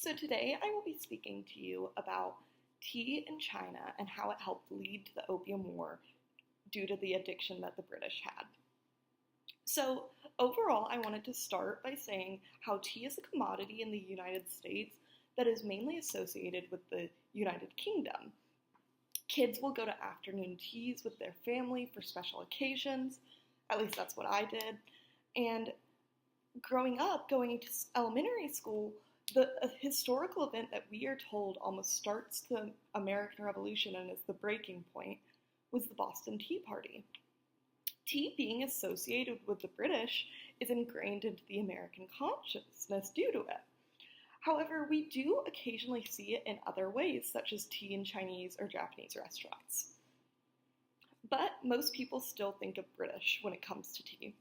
So today I will be speaking to you about tea in China and how it helped lead to the Opium War due to the addiction that the British had. So overall, I wanted to start by saying how tea is a commodity in the United States that is mainly associated with the United Kingdom. Kids will go to afternoon teas with their family for special occasions, at least that's what I did, and growing up, going into elementary school, the historical event that we are told almost starts the American Revolution and is the breaking point was the Boston Tea Party. Tea being associated with the British is ingrained into the American consciousness due to it. However, we do occasionally see it in other ways, such as tea in Chinese or Japanese restaurants. But most people still think of British when it comes to tea.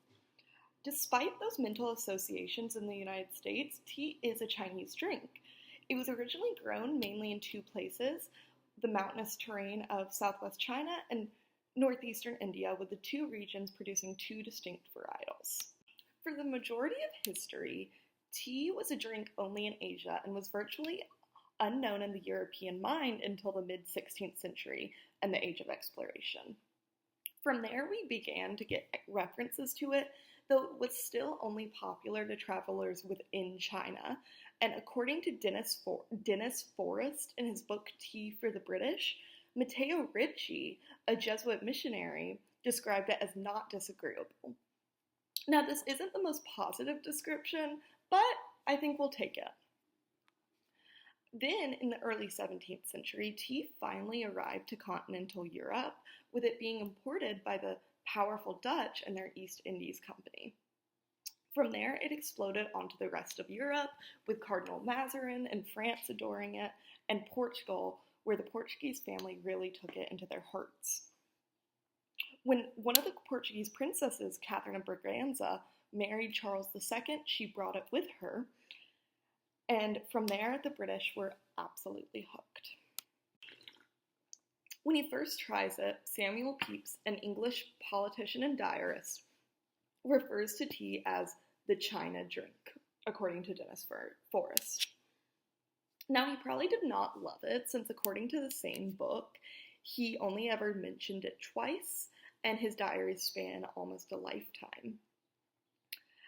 Despite those mental associations in the United States, tea is a Chinese drink. It was originally grown mainly in two places, the mountainous terrain of southwest China and northeastern India, with the two regions producing two distinct varietals. For the majority of history, tea was a drink only in Asia and was virtually unknown in the European mind until the mid-16th century and the Age of Exploration. From there, we began to get references to it, though it was still only popular to travelers within China. And according to Dennis Forrest in his book Tea for the British, Matteo Ricci, a Jesuit missionary, described it as not disagreeable. Now, this isn't the most positive description, but I think we'll take it. Then, in the early 17th century, tea finally arrived to continental Europe, with it being imported by the powerful Dutch and their East Indies Company. From there, it exploded onto the rest of Europe, with Cardinal Mazarin and France adoring it, and Portugal, where the Portuguese family really took it into their hearts. When one of the Portuguese princesses, Catherine of Braganza, married Charles II, she brought it with her, and from there, the British were absolutely hooked. When he first tries it, Samuel Pepys, an English politician and diarist, refers to tea as the China drink, according to Dennis Forrest. Now, he probably did not love it, since according to the same book, he only ever mentioned it twice, and his diaries span almost a lifetime.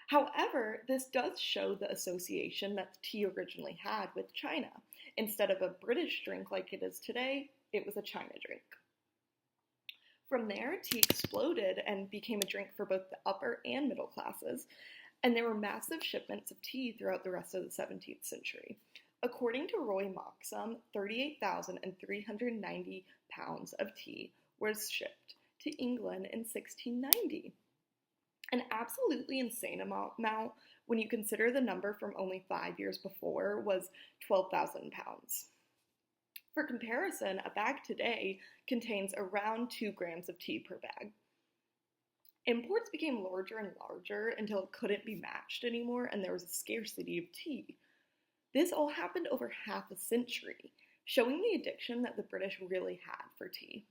However, this does show the association that tea originally had with China. Instead of a British drink like it is today, it was a China drink. From there, tea exploded and became a drink for both the upper and middle classes, and there were massive shipments of tea throughout the rest of the 17th century. According to Roy Moxham, 38,390 pounds of tea was shipped to England in 1690. An absolutely insane amount when you consider the number from only 5 years before was 12,000 pounds. For comparison, a bag today contains around 2 grams of tea per bag. Imports became larger and larger until it couldn't be matched anymore and there was a scarcity of tea. This all happened over half a century, showing the addiction that the British really had for tea.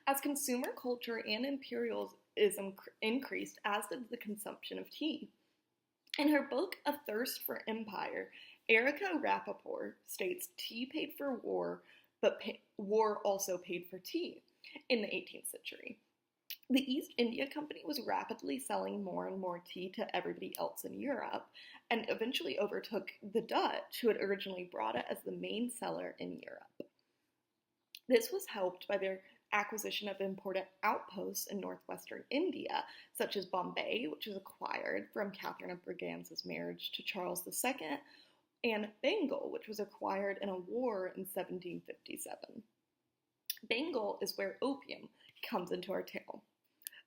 As consumer culture and imperialism increased, as did the consumption of tea. In her book, A Thirst for Empire, Erica Rappaport states tea paid for war, but war also paid for tea in the 18th century. The East India Company was rapidly selling more and more tea to everybody else in Europe, and eventually overtook the Dutch, who had originally brought it as the main seller in Europe. This was helped by their acquisition of important outposts in northwestern India, such as Bombay, which was acquired from Catherine of Braganza's marriage to Charles II, and Bengal, which was acquired in a war in 1757. Bengal is where opium comes into our tale.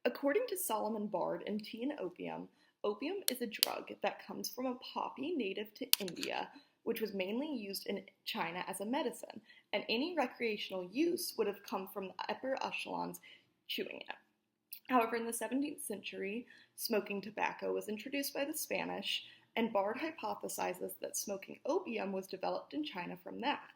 According to Solomon Bard in Tea and Opium, opium is a drug that comes from a poppy native to India, which was mainly used in China as a medicine, and any recreational use would have come from the upper echelons chewing it. However, in the 17th century, smoking tobacco was introduced by the Spanish, and Bard hypothesizes that smoking opium was developed in China from that.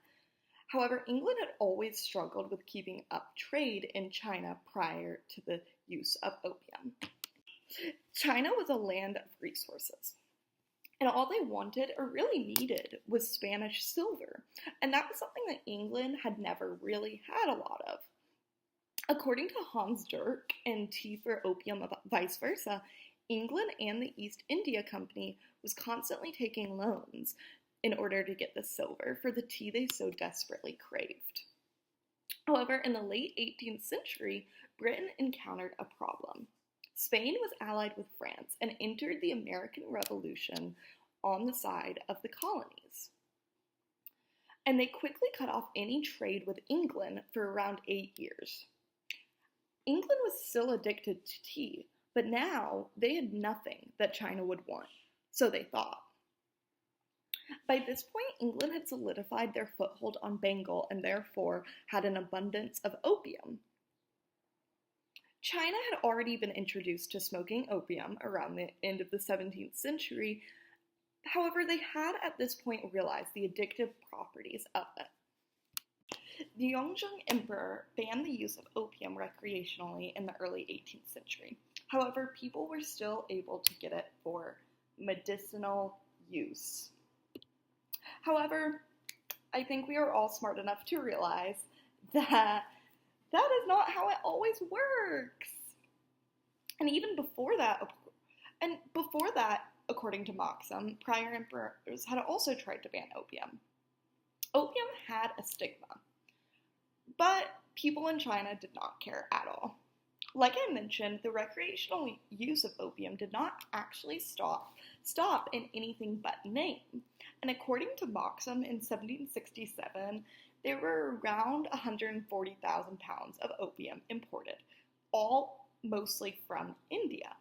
However, England had always struggled with keeping up trade in China prior to the use of opium. China was a land of resources. And all they wanted or really needed was Spanish silver. And that was something that England had never really had a lot of. According to Hans Dirk in Tea for Opium, vice versa, England and the East India Company was constantly taking loans in order to get the silver for the tea they so desperately craved. However, in the late 18th century, Britain encountered a problem. Spain was allied with France and entered the American Revolution on the side of the colonies. And they quickly cut off any trade with England for around 8 years. England was still addicted to tea, but now they had nothing that China would want, so they thought. By this point, England had solidified their foothold on Bengal and therefore had an abundance of opium. China had already been introduced to smoking opium around the end of the 17th century. However, they had at this point realized the addictive properties of it. The Yongjung Emperor banned the use of opium recreationally in the early 18th century. However, people were still able to get it for medicinal use. However, I think we are all smart enough to realize that that is not how it always works. And even before that, according to Moxham, prior emperors had also tried to ban opium. Opium had a stigma, but people in China did not care at all. Like I mentioned, the recreational use of opium did not actually stop in anything but name. And according to Moxham in 1767, there were around 140,000 pounds of opium imported, all mostly from India.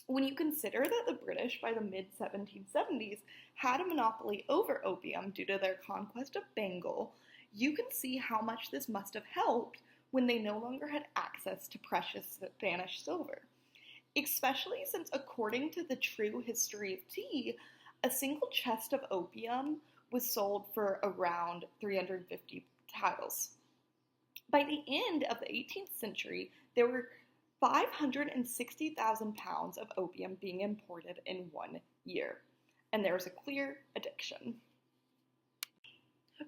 When you consider that the British by the mid-1770s had a monopoly over opium due to their conquest of Bengal, you can see how much this must have helped when they no longer had access to precious Spanish silver. Especially since, according to the True History of Tea, a single chest of opium was sold for around 350 taels. By the end of the 18th century, there were 560,000 pounds of opium being imported in 1 year, and there was a clear addiction.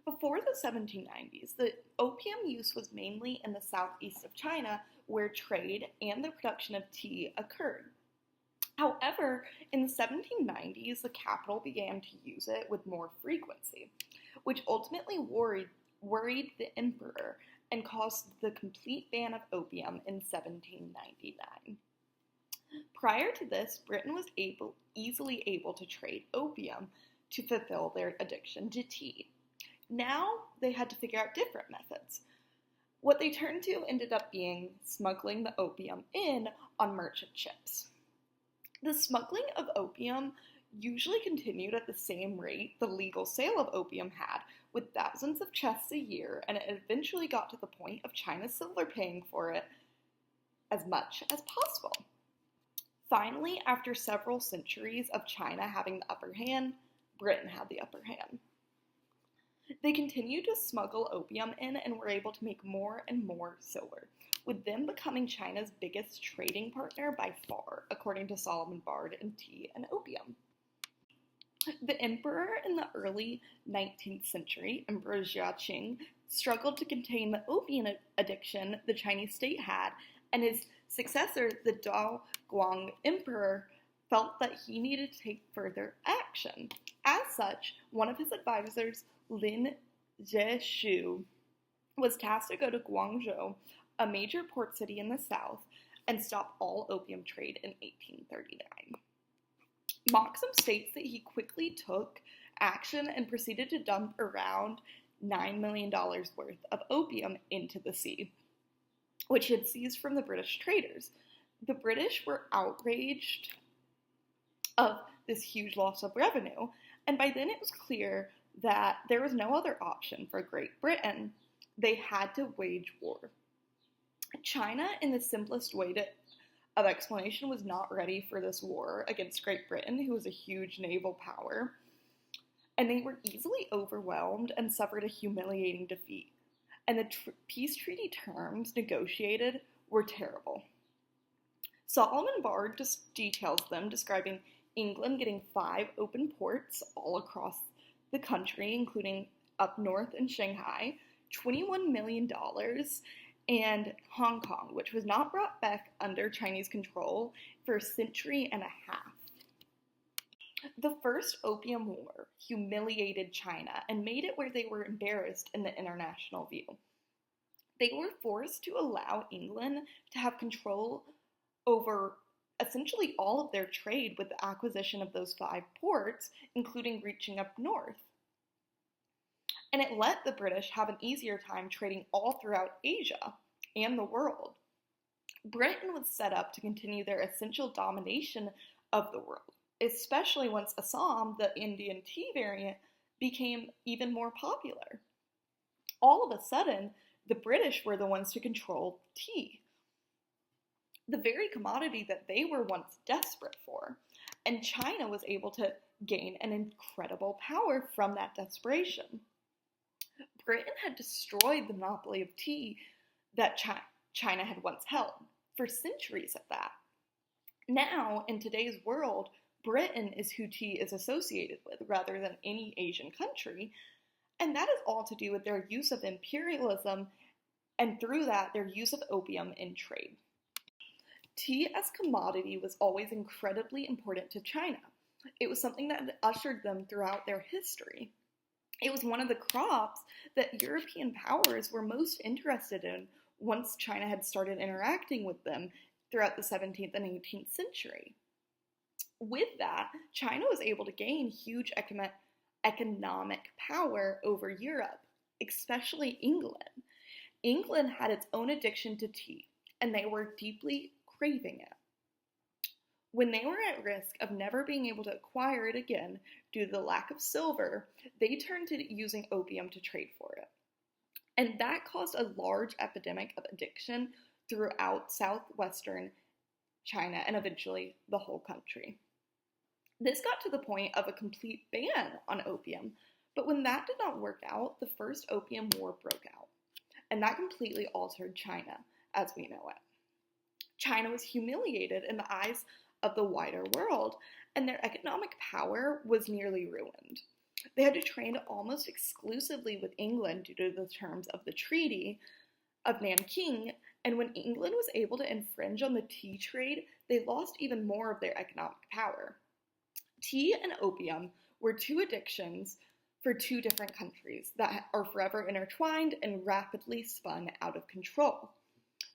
Before the 1790s, the opium use was mainly in the southeast of China, where trade and the production of tea occurred. However, in the 1790s, the capital began to use it with more frequency, which ultimately worried the emperor and caused the complete ban of opium in 1799. Prior to this, Britain was easily able to trade opium to fulfill their addiction to tea. Now they had to figure out different methods. What they turned to ended up being smuggling the opium in on merchant ships. The smuggling of opium usually continued at the same rate the legal sale of opium had, with thousands of chests a year, and it eventually got to the point of China's silver paying for it as much as possible. Finally, after several centuries of China having the upper hand, Britain had the upper hand. They continued to smuggle opium in and were able to make more and more silver, with them becoming China's biggest trading partner by far, according to Solomon Bard in Tea and Opium. The emperor in the early 19th century, Emperor Jiaqing, struggled to contain the opium addiction the Chinese state had, and his successor, the Daoguang Emperor, felt that he needed to take further action. As such, one of his advisors, Lin Zexu, was tasked to go to Guangzhou, a major port city in the south, and stop all opium trade in 1839. Moxham states that he quickly took action and proceeded to dump around $9 million worth of opium into the sea, which he had seized from the British traders. The British were outraged of this huge loss of revenue, and by then it was clear that there was no other option for Great Britain. They had to wage war. China, in the simplest way of explanation, was not ready for this war against Great Britain, who was a huge naval power, and they were easily overwhelmed and suffered a humiliating defeat. And the peace treaty terms negotiated were terrible. Solomon Bard just details them, describing England getting 5 open ports all across the country, including up north in Shanghai, $21 million, and Hong Kong, which was not brought back under Chinese control for a century and a half. The First Opium War humiliated China and made it where they were embarrassed in the international view. They were forced to allow England to have control over essentially all of their trade with the acquisition of those 5 ports, including reaching up north. And it let the British have an easier time trading all throughout Asia and the world. Britain was set up to continue their essential domination of the world, especially once Assam, the Indian tea variant, became even more popular. All of a sudden, the British were the ones to control tea, the very commodity that they were once desperate for, and China was able to gain an incredible power from that desperation. Britain had destroyed the monopoly of tea that China had once held, for centuries at that. Now, in today's world, Britain is who tea is associated with rather than any Asian country, and that is all to do with their use of imperialism and through that, their use of opium in trade. Tea as commodity was always incredibly important to China. It was something that ushered them throughout their history. It was one of the crops that European powers were most interested in once China had started interacting with them throughout the 17th and 18th century. With that, China was able to gain huge economic power over Europe, especially England. England had its own addiction to tea, and they were deeply craving it. When they were at risk of never being able to acquire it again due to the lack of silver, they turned to using opium to trade for it. And that caused a large epidemic of addiction throughout southwestern China and eventually the whole country. This got to the point of a complete ban on opium, but when that did not work out, the First Opium War broke out, and that completely altered China as we know it. China was humiliated in the eyes of the wider world, and their economic power was nearly ruined. They had to trade almost exclusively with England due to the terms of the Treaty of Nanking, and when England was able to infringe on the tea trade, they lost even more of their economic power. Tea and opium were 2 addictions for 2 different countries that are forever intertwined and rapidly spun out of control.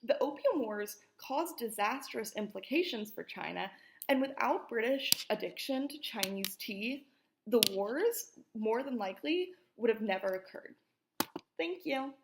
The Opium Wars caused disastrous implications for China, and without British addiction to Chinese tea, the wars, more than likely, would have never occurred. Thank you.